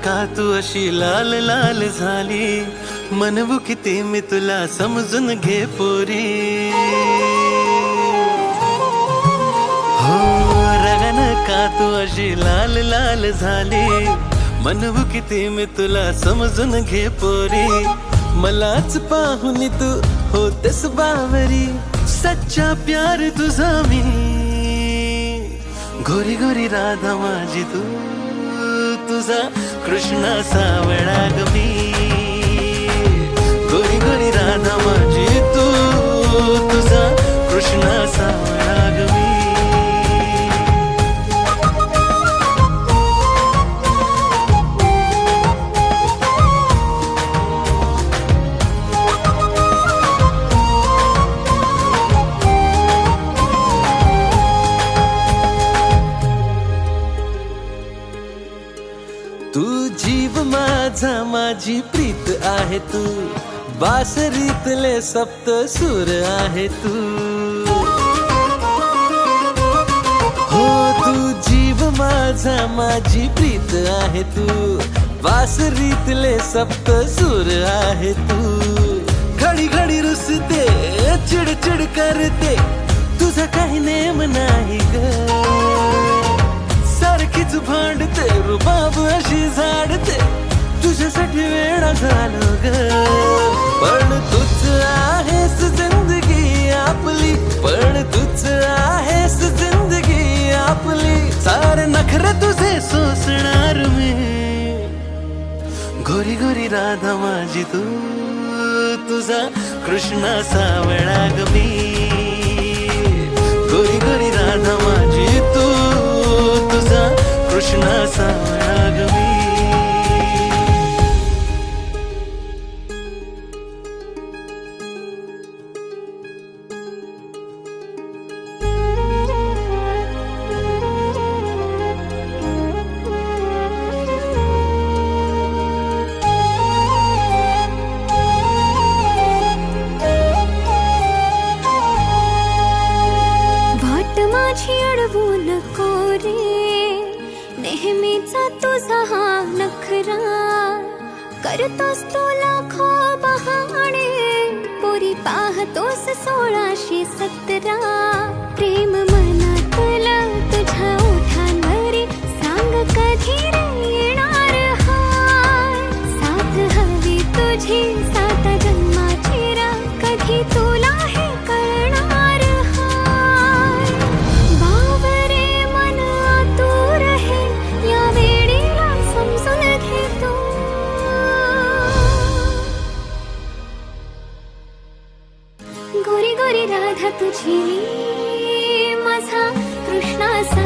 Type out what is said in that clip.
का तू अशी लाल लाल झाली, म्हणू किती मी तुला समजून घे पोरी. हो रगन का तू अशी लाल लाल झाली, म्हणू किती मी तुला समजून घे पोरी. मलाच पाहून तू होतेस बावरी, सच्चा प्यार तुझा मी. गोरी गोरी राधा माझी तू, तुझा कृष्णा सावळा ग मी. गोरी गोरी राधा माझी तू, तुझा कृष्णा सावळा ग मी. तू जीव माझा माझी प्रीत आहे तू, बासरीतले सप्त सूर आहे तू. हो तू जीव माझा माझी प्रीत आहे तू, बासरीतले सप्त सूर आहे तू. घडी घडी रुसते चिडचिड करते, तुझा काही नेम नाही ग. सारखीच भांडते रुबाब अशी झाडते, तुझ्यासाठी वेळा झालो ग. पण तूच आहेस जिंदगी आपली, पण तूच आहेस जिंदगी आपली. सारे नखरे तुझे सोसणार मी. गोरी गोरी राधा माझी तू, तुझा कृष्णा सावळा ग मी. गोरी गोरी राधा माझी तू, तुझा कृष्णा सावळा ग मी. माझी अडवू नको रे, नेहमीचा तुझा हा नखरा. करतोस तू लाखो बहाणे, पोरी पाहतोस 1617. प्रेम मनातलं तुझ्या ओठांवरी, सांग कधी रे येणार हाय. साथ हवी तुझी 7 जन्माची रा, कधी तुला हे कळणार हाय. बावरे मन आतुर हे, या वेळेला समजून घे तू. गोरी गोरी राधा तुझी, माझा कृष्णा सा